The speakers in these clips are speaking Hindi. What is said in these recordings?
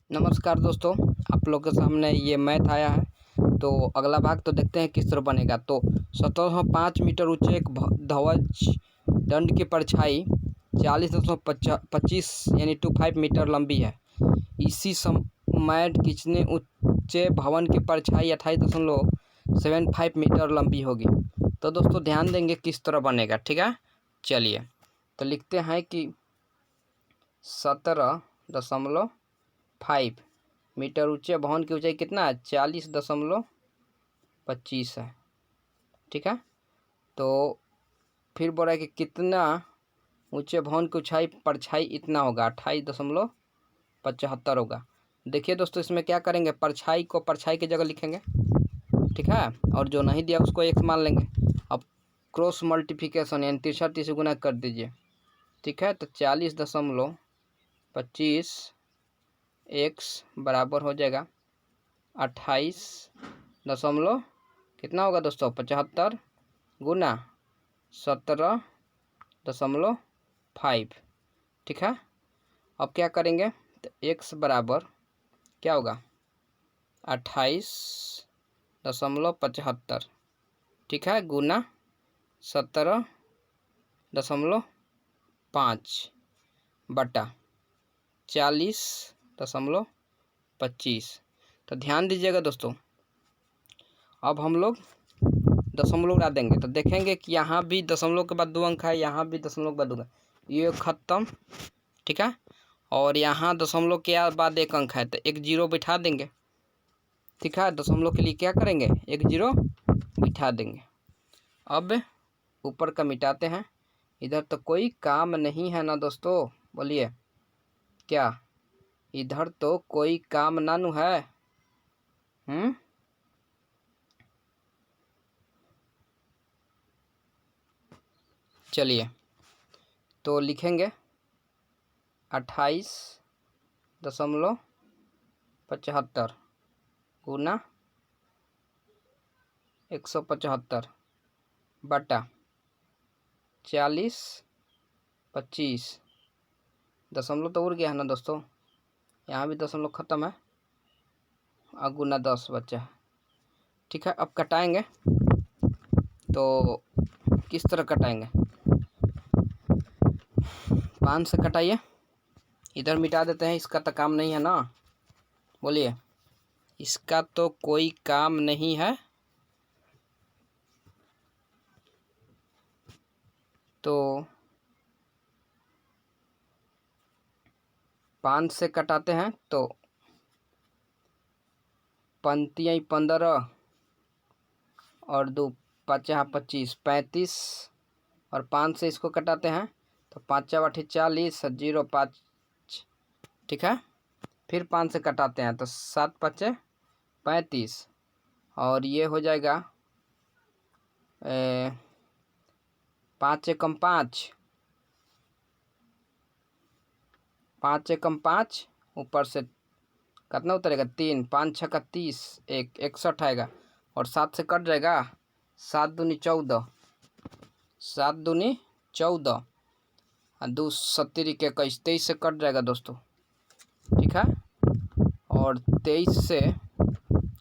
नमस्कार दोस्तों, आप लोग के सामने ये मैथ आया है। तो अगला भाग तो देखते हैं किस तरह बनेगा। तो सतह 5 मीटर ऊंचे एक ध्वज दंड की परछाई 40.25 यानी 25 मीटर लंबी है। इसी समय कितने ऊंचे भवन की परछाई 28.75 मीटर लंबी होगी। तो दोस्तों ध्यान देंगे किस तरह बनेगा, ठीक है। चलिए तो लिखते हैं कि 17.5 मीटर ऊंचे भवन की ऊंचाई कितना है, 40.25 है, ठीक है। तो फिर बोल रहा है कि कितना ऊंचे भवन की ऊंचाई परछाई इतना होगा, 28.75 होगा। देखिए दोस्तों इसमें क्या करेंगे, परछाई को परछाई की जगह लिखेंगे, ठीक है, और जो नहीं दिया उसको x मान लेंगे। अब क्रॉस मल्टीप्लिकेशन यानी तिरछा तीस गुना कर दीजिए, ठीक है। तो 40.25 x बराबर हो जाएगा 28 दशमलव कितना होगा दोस्तों, 75 गुना 17.5, ठीक है। अब क्या करेंगे, तो x बराबर क्या होगा 28.75, ठीक है, गुना 17.5 बटा 40.25। तो ध्यान दीजिएगा दोस्तों, अब हम लोग दशमलव उड़ा देंगे तो देखेंगे कि यहाँ भी दशमलव के बाद 2 अंक है, यहाँ भी दशमलव के बाद 2 अंक, ये खत्म, ठीक है। और यहाँ दशमलव के बाद 1 अंक है तो एक जीरो बिठा देंगे, ठीक है। दशमलव के लिए क्या करेंगे, एक जीरो बिठा देंगे। अब ऊपर का मिटाते हैं, इधर तो कोई काम नहीं है ना दोस्तों, बोलिए क्या, इधर तो कोई काम ना नु है। चलिए तो लिखेंगे 28.75 गुना 175 बटा 40.25। दशमलव तो उड़ गया है ना दोस्तों, यहाँ भी दशमलव खत्म है और गुना 10 बचा है, ठीक है। अब कटाएंगे तो किस तरह कटाएंगे, 5 से कटाइए, इधर मिटा देते हैं, इसका तो काम नहीं है ना, बोलिए इसका तो कोई काम नहीं है। तो 5 से कटाते हैं तो पंक्तियाँ 15 और 2 5 25 35, और 5 से इसको कटाते हैं तो 5 8 40 0 5, ठीक है। फिर 5 से कटाते हैं तो 7 5 35, और ये हो जाएगा 5 एकम 5, 5 एकम 5, ऊपर से कितना उतरेगा 3, 5 6 का 30, 61 आएगा, और 7 से कट जाएगा, 7 दूनी 14, 7 दूनी 14, 2 70 के 21, 23 से कट जाएगा दोस्तों, ठीक है। और 23 से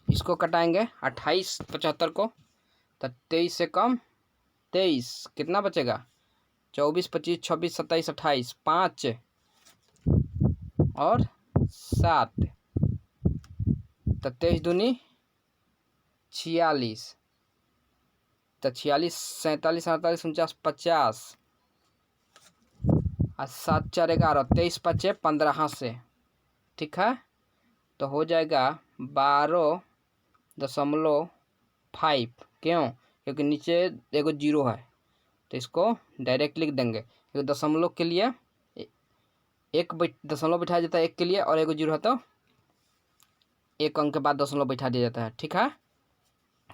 इसको कटाएंगे 28.75 को, तो 23 से कम 23 कितना बचेगा, 24 25 26 27 28, 5 और 7, तो 23 दूनी 46, तो 46 47 48 49 50, और 7 4 11, 23 5 15 से, ठीक है। तो हो जाएगा 12.5, क्यों, क्योंकि नीचे एगो जीरो है तो इसको डायरेक्ट लिख देंगे, क्योंकि दशमलव के लिए एक दशमलव बिठाया जाता है एक के लिए, और एगो जीरो है तो एक अंक के बाद दशमलव बिठा दिया जाता है, ठीक है।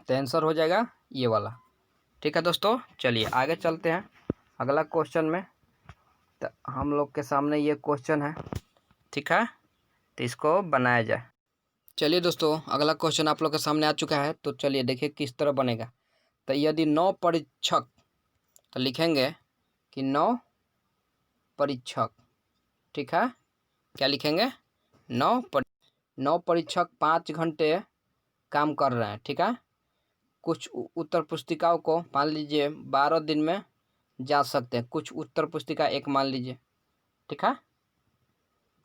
तो आंसर हो जाएगा ये वाला, ठीक है दोस्तों। चलिए आगे चलते हैं अगला क्वेश्चन में। तो हम लोग के सामने ये क्वेश्चन है, ठीक है, तो इसको बनाया जाए। चलिए दोस्तों अगला क्वेश्चन आप लोग के सामने आ चुका है, तो चलिए देखिए किस तरह बनेगा। तो यदि 9 परीक्षक, तो लिखेंगे कि 9 परीक्षक, ठीक है, क्या लिखेंगे, 9 9 परीक्षक 5 घंटे काम कर रहे हैं, ठीक है। कुछ उत्तर पुस्तिकाओं को मान लीजिए 12 दिन में जांच सकते हैं, कुछ उत्तर पुस्तिका एक मान लीजिए, ठीक है।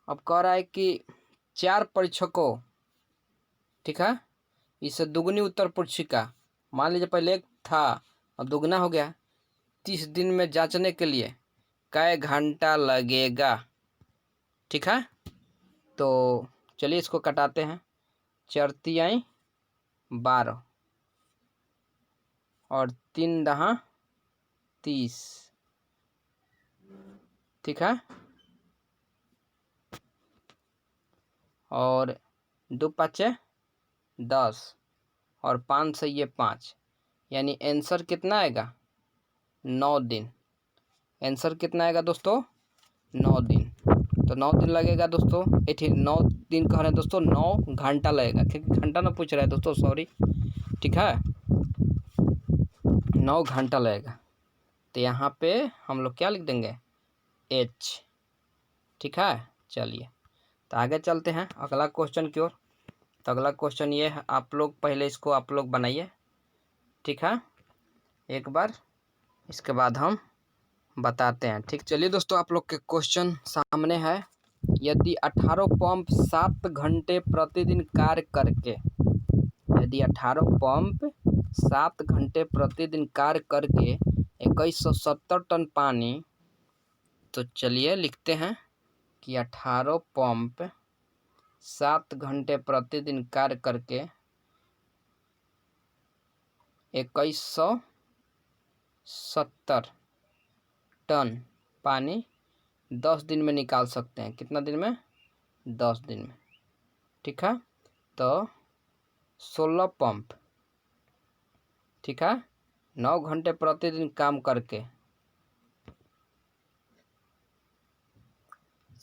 अब कह रहा है कि 4 परीक्षकों, ठीक है, इससे दुगनी उत्तर पुस्तिका, मान लीजिए पहले एक था अब दुगना हो गया, 30 दिन में जांचने के लिए कै घंटा लगेगा, ठीक है। तो चलिए इसको कटाते हैं, 4 तिहाई 12 और 3 दहा 30, ठीक है। और 2 5 10 और 5 से ये 5, यानी आंसर कितना आएगा 9 दिन। आंसर कितना आएगा दोस्तों 9 दिन। तो 9 दिन लगेगा दोस्तों, 9 दिन कह रहे हैं दोस्तों, 9 घंटा लगेगा, क्योंकि घंटा ना पूछ रहा है दोस्तों, सॉरी, ठीक है, 9 घंटा लगेगा। तो यहाँ पे हम लोग क्या लिख देंगे H, ठीक है। चलिए तो आगे चलते हैं अगला क्वेश्चन की ओर। तो अगला क्वेश्चन ये है, आप लोग पहले इसको आप लोग बनाइए, ठीक है, एक बार, इसके बाद हम बताते हैं, ठीक। चलिए दोस्तों आप लोग के क्वेश्चन सामने है। यदि 18 पंप 7 घंटे प्रतिदिन कार्य करके, यदि 18 पंप 7 घंटे प्रतिदिन कार्य करके 2170 टन पानी, तो चलिए लिखते हैं कि 18 पंप 7 घंटे प्रतिदिन कार्य करके 2170 टन पानी 10 दिन में निकाल सकते हैं। कितना दिन में 10 दिन में, ठीक है। तो 16 पंप, ठीक है, 9 घंटे प्रतिदिन काम करके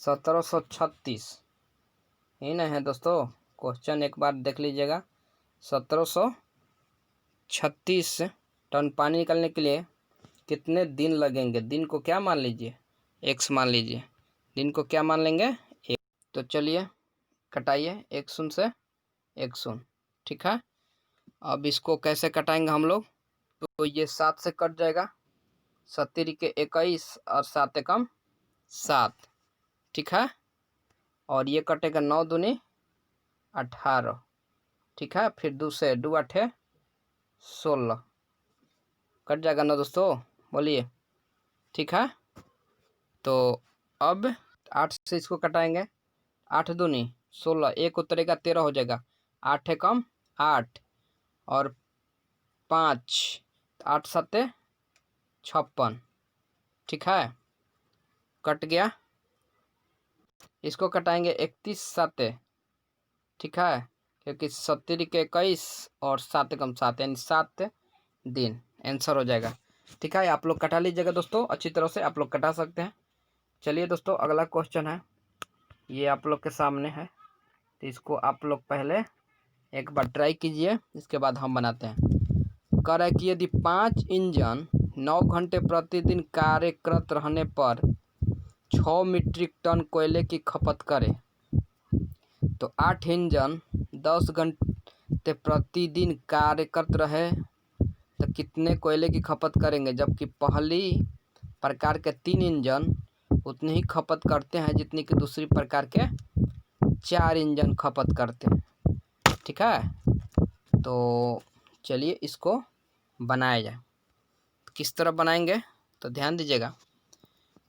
1736, यही ना है दोस्तों क्वेश्चन, एक बार देख लीजिएगा। 1736 टन पानी निकालने के लिए कितने दिन लगेंगे, दिन को क्या मान लीजिए x मान लीजिए, दिन को क्या मान लेंगे 1। तो चलिए कटाइए 1 शून्य से 1 शून्य, ठीक है। अब इसको कैसे कटाएंगे हम लोग, तो ये 7 से कट जाएगा, 70 के 21 और 7 एकम 7, ठीक है। और ये कटेगा 9 दूनी 18, ठीक है। फिर 2 से 2 8 16, कट जाएगा ना दोस्तों, बोलिए, ठीक है। तो अब 8 से इसको कटाएंगे, 8 दूनी 16, एक उतरेगा 13 हो जाएगा, 8 एकम 8 और 5, 8 7 56, ठीक है, कट गया। इसको कटाएंगे 31 7, ठीक है, क्योंकि 70 के 21 और 7 एकम 7 यानी 7 दिन आंसर हो जाएगा, ठीक है। आप लोग कटा लीजिएगा दोस्तों, अच्छी तरह से आप लोग कटा सकते हैं। चलिए दोस्तों अगला क्वेश्चन है, ये आप लोग के सामने है, तो इसको आप लोग पहले एक बार ट्राई कीजिए, इसके बाद हम बनाते हैं। कह रहा है कि यदि 5 इंजन 9 घंटे प्रतिदिन कार्यरत रहने पर 6 मीट्रिक टन कोयले की खपत करे, तो 8 इंजन 10 घंटे प्रतिदिन कार्यरत रहे तो कितने कोयले की खपत करेंगे, जबकि पहली प्रकार के 3 इंजन उतनी ही खपत करते हैं जितनी कि दूसरी प्रकार के 4 इंजन खपत करते हैं, ठीक है। तो चलिए इसको बनाया जाए, किस तरह बनाएंगे तो ध्यान दीजिएगा।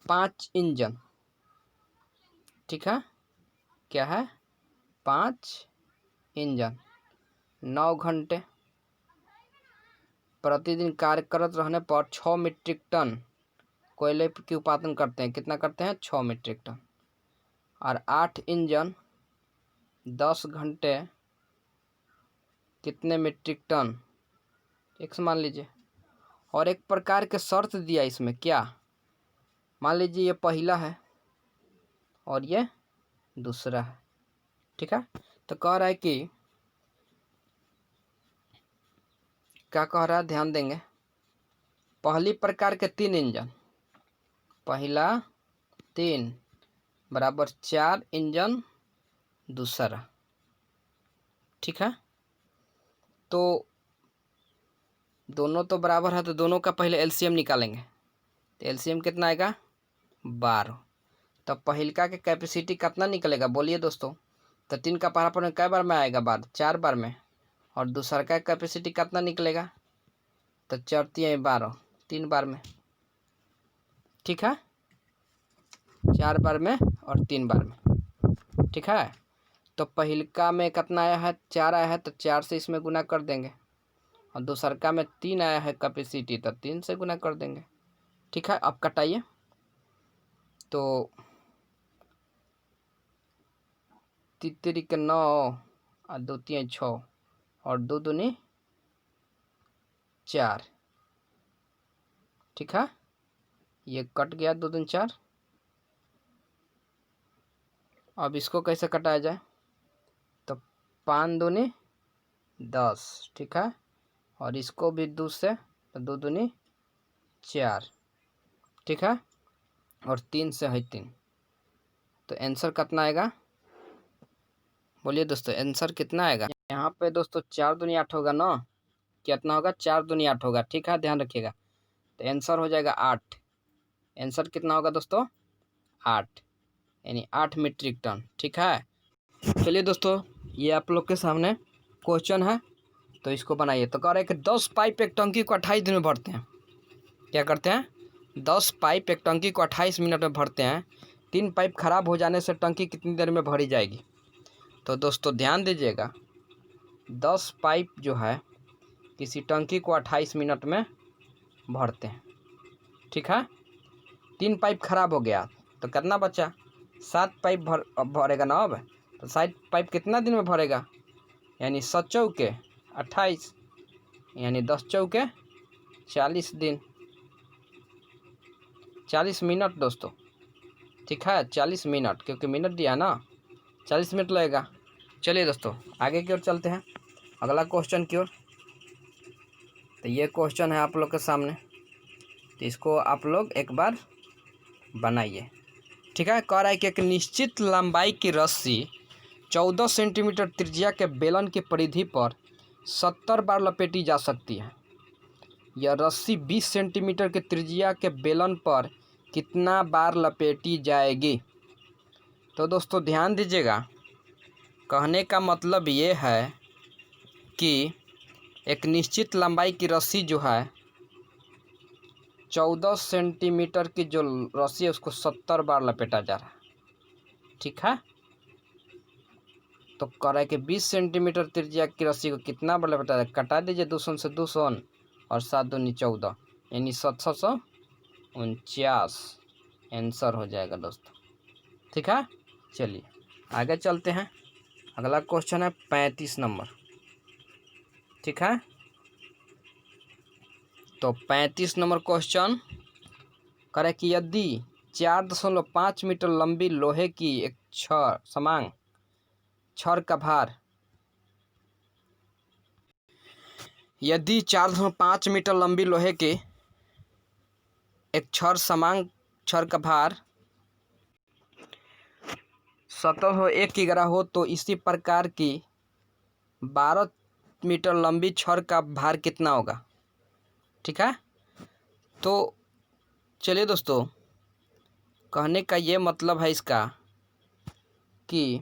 5 इंजन, ठीक है, क्या है 5 इंजन 9 घंटे प्रतिदिन कार्यरत रहने पर 6 मीट्रिक टन कोयले की उत्पादन करते हैं, कितना करते हैं 6 मीट्रिक टन। और 8 इंजन 10 घंटे कितने मीट्रिक टन, x मान लीजिए। और एक प्रकार के शर्त दिया इसमें, क्या, मान लीजिए ये पहला है और ये दूसरा है, ठीक है। तो कह रहा है कि क्या कह रहा है, ध्यान देंगे। पहली प्रकार के 3 इंजन, पहला 3 बराबर 4 इंजन दूसरा, ठीक है। तो दोनों तो बराबर है, तो दोनों का पहले एलसीएम निकालेंगे। तो एलसीएम कितना आएगा 12। तो पहिलका के कैपेसिटी कितना निकलेगा बोलिए दोस्तों। तो 3 का पहाड़ा कै बार में आएगा 12, 4 बार में। और दूसरा का कैपेसिटी कितना निकलेगा, तो 4 3 12, 3 बार में। ठीक है, 4 बार में और 3 बार में। ठीक है। तो पहिलका में कितना आया है 4 आया है, तो 4 से इसमें गुना कर देंगे। और दूसरका में 3 आया है कैपेसिटी, तो 3 से गुना कर देंगे। ठीक है, अब कटाइए। तो 3 के 9 और 2 3 6 और 2 दूनी 4। ठीक है, ये कट गया 2 दूनी 4। अब इसको कैसे कटाया जाए, तो 5 दूनी 10। ठीक है, और इसको भी 2 से, तो 2 दूनी 4। ठीक है, और 3 से है 3। तो आंसर कितना आएगा बोलिए दोस्तों, आंसर कितना आएगा। यहाँ पे दोस्तों 4 दूनी 8 होगा ना, कितना होगा 4 दूनी 8 होगा। ठीक है, ध्यान रखिएगा। तो आंसर हो जाएगा 8। आंसर कितना होगा दोस्तों 8, यानी 8 मीट्रिक टन। ठीक है, चलिए दोस्तों, ये आप लोग के सामने क्वेश्चन है, तो इसको बनाइए। तो कह रहे हैं कि 10 पाइप एक टंकी को 28 दिन में भरते हैं। क्या करते हैं, 10 पाइप एक टंकी को 28 मिनट में भरते हैं। 3 पाइप खराब हो जाने से टंकी कितनी देर में भरी जाएगी। तो दोस्तों ध्यान दीजिएगा, 10 पाइप जो है किसी टंकी को 28 मिनट में भरते हैं। ठीक है, 3 पाइप खराब हो गया, तो कितना बचा 7 पाइप भरेगा ना। अब तो 7 पाइप कितना दिन में भरेगा, यानी 7 चौके 28, यानी 10 चौके 40 दिन, 40 मिनट दोस्तों। ठीक है, 40 मिनट, क्योंकि मिनट दिया ना, 40 मिनट लगेगा। चलिए दोस्तों, आगे की ओर चलते हैं, अगला क्वेश्चन की ओर। तो ये क्वेश्चन है आप लोग के सामने, तो इसको आप लोग एक बार बनाइए। ठीक है, कह रहा है कि एक निश्चित लंबाई की रस्सी 14 सेंटीमीटर त्रिज्या के बेलन की परिधि पर 70 बार लपेटी जा सकती है। यह रस्सी 20 सेंटीमीटर के त्रिज्या के बेलन पर कितना बार लपेटी जाएगी। तो दोस्तों ध्यान दीजिएगा, कहने का मतलब ये है कि एक निश्चित लंबाई की रस्सी जो है 14 सेंटीमीटर की जो रस्सी है उसको 70 बार लपेटा जा रहा है। ठीक है, तो कह रहा है कि 20 सेंटीमीटर त्रिज्या की रस्सी को कितना बार लपेटा जाए। कटा दीजिए 2 शून्य से 2 शून्य और 7 दूनी 14, यानी 749 आंसर हो जाएगा दोस्तों। ठीक है, चलिए आगे चलते हैं, अगला क्वेश्चन है 35 नंबर। ठीक है, तो 35 नंबर क्वेश्चन करे कि यदि 4.5 मीटर लंबी लोहे की एक समान छड़ का भार, यदि 4.5 मीटर लंबी लोहे के एक समान छड़ का भार 1 किग्रा हो, तो इसी प्रकार की 12 मीटर लंबी छड़ का भार कितना होगा। ठीक है, तो चलिए दोस्तों, कहने का ये मतलब है इसका कि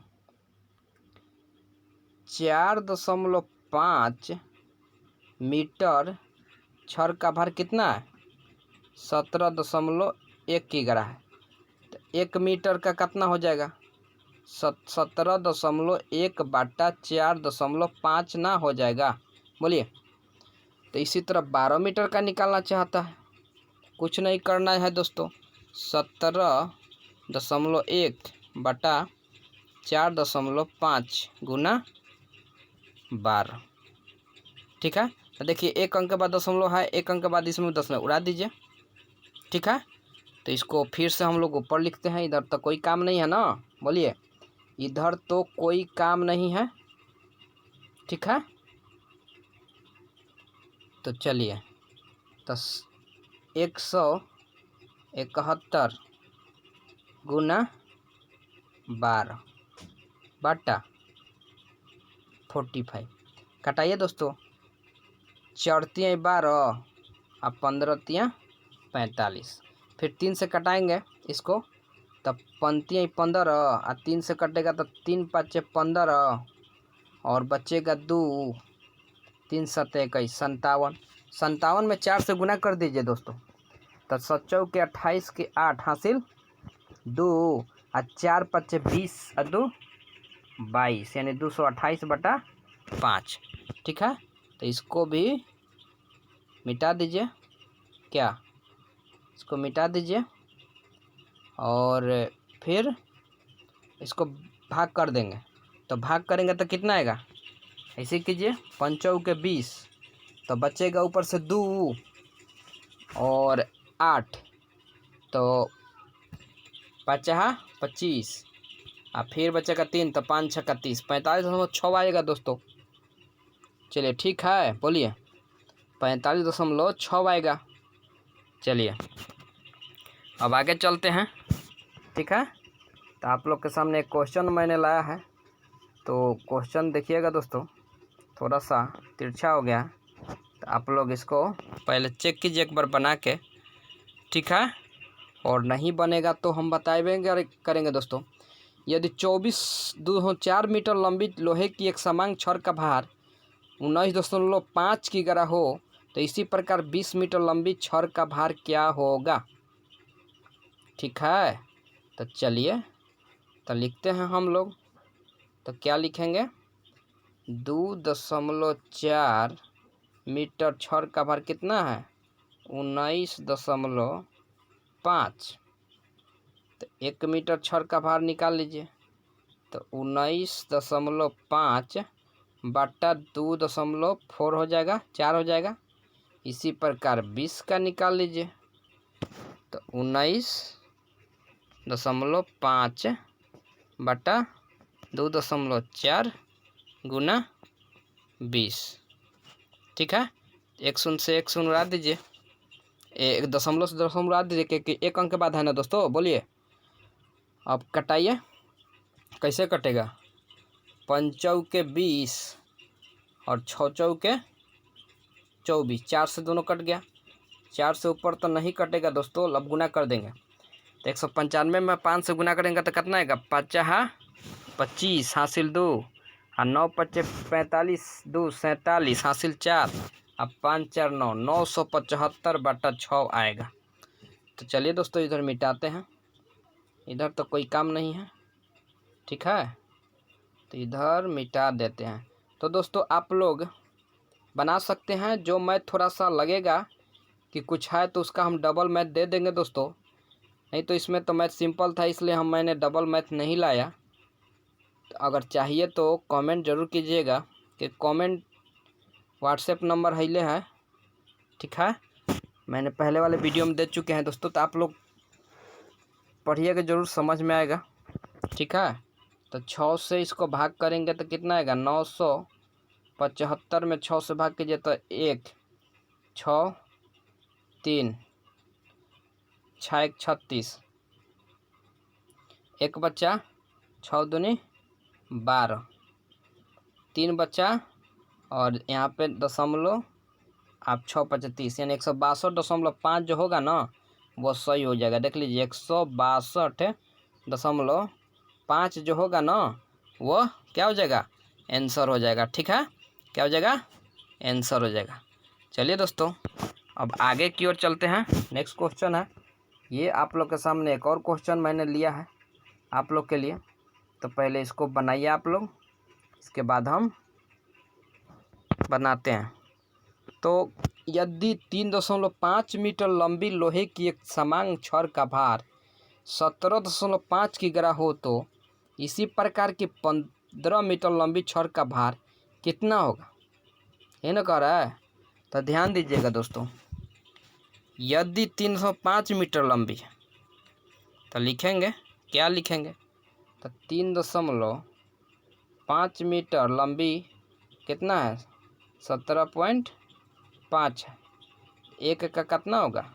4.5 मीटर छड़ का भार कितना है 17.1 किग्रा है। तो 1 मीटर का कितना हो जाएगा 17.1 बटा 4.5 ना हो जाएगा बोलिए। तो इसी तरह 12 मीटर का निकालना चाहता है, कुछ नहीं करना है दोस्तों, 17.1 बटा 4.5 गुना 12। ठीक है, तो देखिए 1 अंक के बाद दशमलव है, 1 अंक के बाद इसमें दशमलव उड़ा दीजिए। ठीक है, तो इसको फिर से हम लोग ऊपर लिखते हैं। इधर तो कोई काम नहीं है ना बोलिए, इधर तो कोई काम नहीं है। ठीक है, तो चलिए, तो 171 गुना 12 बटा 45। कटाइए दोस्तों, 4×3 = 12 और 15×3 = 45। फिर 3 से कटाएंगे इसको, तब 5×3 = 15 और 3 से कटेगा तो 3×5 = 15 और बचेगा 2, 3×7 = 21, 57। 57 में 4 से गुना कर दीजिए दोस्तों, तो 7×4 = 28 के 8 हासिल 2 और 4×5 = 20 और 2 = 22, यानी 228/5। ठीक है, तो इसको भी मिटा दीजिए। क्या, इसको मिटा दीजिए और फिर इसको भाग कर देंगे। तो भाग करेंगे तो कितना आएगा, ऐसे कीजिए, 5×4 = 20, तो बचेगा ऊपर से 2 और 8, तो 5×5 = 25 और फिर बचेगा 3, तो 5×6 = 30, 45.6 आएगा दोस्तों। चलिए ठीक है, बोलिए 45.6 आएगा। चलिए अब आगे चलते हैं। ठीक है, तो आप लोग के सामने एक क्वेश्चन मैंने लाया है, तो क्वेश्चन देखिएगा दोस्तों, थोड़ा सा तिरछा हो गया, तो आप लोग इसको पहले चेक कीजिए एक बार बना के। ठीक है, और नहीं बनेगा तो हम बताएंगे और करेंगे दोस्तों। यदि 24.4 मीटर लंबी लोहे की एक समान छड़ का भार 19.5 किग्रा हो, तो इसी प्रकार 20 मीटर लंबी छड़ का भार क्या होगा। ठीक है, तो चलिए तो लिखते हैं हम लोग। तो क्या लिखेंगे, 2.4 मीटर छड़ का भार कितना है, 19.5। तो 1 मीटर छड़ का भार निकाल लीजिए, तो 19.5 बटा 2.4 हो जाएगा, 4 हो जाएगा। इसी प्रकार 20 का निकाल लीजिए, तो 19.5 बटा 2.4 गुना 20। ठीक है, 1 शून्य से 1 शून्य उड़ा दीजिए, 1 दशमलव से दशमलव उड़ा दीजिए, क्योंकि 1 अंक के बाद है ना दोस्तों। बोलिए अब कटाइए, कैसे कटेगा, 5×4 = 20 और 6×4 = 24, 4 से दोनों कट गया, 4 से ऊपर तो नहीं कटेगा दोस्तों, अब गुना कर देंगे। तो 195 में 5 से गुना करेंगे तो कितना आएगा, 5×5 = 25 हासिल 2 और 9×5 = 45, 2 = 47 हासिल 4 और 5×4 = 9, 975/6 आएगा। तो चलिए दोस्तों इधर मिटाते हैं, इधर तो कोई काम नहीं है। ठीक है, तो इधर मिटा देते हैं। तो दोस्तों आप लोग बना सकते हैं, जो मैथ थोड़ा सा लगेगा कि कुछ है तो उसका हम डबल मैथ दे देंगे दोस्तों, नहीं तो इसमें तो मैथ सिंपल था, इसलिए मैंने डबल मैथ नहीं लाया। तो अगर चाहिए तो कमेंट ज़रूर कीजिएगा, कि कमेंट व्हाट्सएप नंबर हिले है। ठीक है, मैंने पहले वाले वीडियो में दे चुके हैं दोस्तों, तो आप लोग पढ़िएगा ज़रूर, समझ में आएगा। ठीक है, तो 6 से इसको भाग करेंगे तो कितना आएगा, 975 में 6 से भाग कीजिए तो 1, 6, 3, 6 × 1 = 36, 1 बचा, 6 दूनी 12, 3 बचा और यहाँ पे दशमलव, आप 6×5 = 30, यानी 162.5 जो होगा ना वो सही हो जाएगा। देख लीजिए 162.5 जो होगा ना वो क्या हो जाएगा, आंसर हो जाएगा। ठीक है, क्या हो जाएगा, आंसर हो जाएगा। चलिए दोस्तों अब आगे की ओर चलते हैं। नेक्स्ट क्वेश्चन है ये, आप लोग के सामने एक और क्वेश्चन मैंने लिया है आप लोग के लिए। तो पहले इसको बनाइए आप लोग, इसके बाद हम बनाते हैं। तो यदि 3.5 मीटर लंबी लोहे की एक समान छड़ का भार 17.5 किग्रा हो, तो इसी प्रकार की 15 मीटर लंबी छड़ का भार कितना होगा, ये ना कह रहा है। तो ध्यान दीजिएगा दोस्तों, यदि 305 मीटर लंबी है तो लिखेंगे, क्या लिखेंगे, तो 3.5 मीटर लंबी कितना है, 17.5 है, एक का कितना होगा,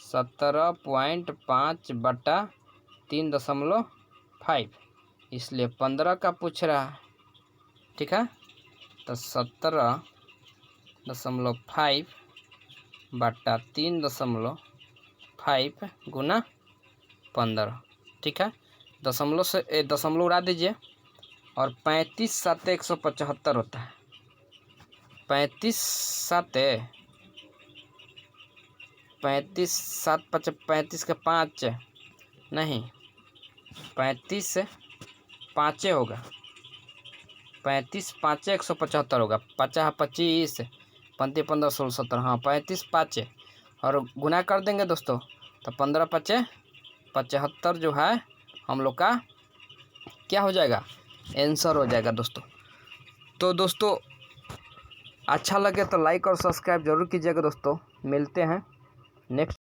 17.5 बटा 3.5, इसलिए 15 का पूछ रहा है। ठीक है। तो 17.5 बटा 3.5 गुना 15, ठीक है। दशमलव से दशमलव उड़ा दीजिए और 35 7 175 होता है। 35 7 35 के 5 नहीं, 35 5 होगा, 35 5 175 होगा। 50 25 35 15 16 17, हाँ 35 5 और गुना कर देंगे दोस्तों तो 15 5 75 जो है हम लोग का क्या हो जाएगा, आंसर हो जाएगा दोस्तों। तो दोस्तों अच्छा लगे तो लाइक और सब्सक्राइब जरूर कीजिएगा दोस्तों। मिलते हैं नेक्स्ट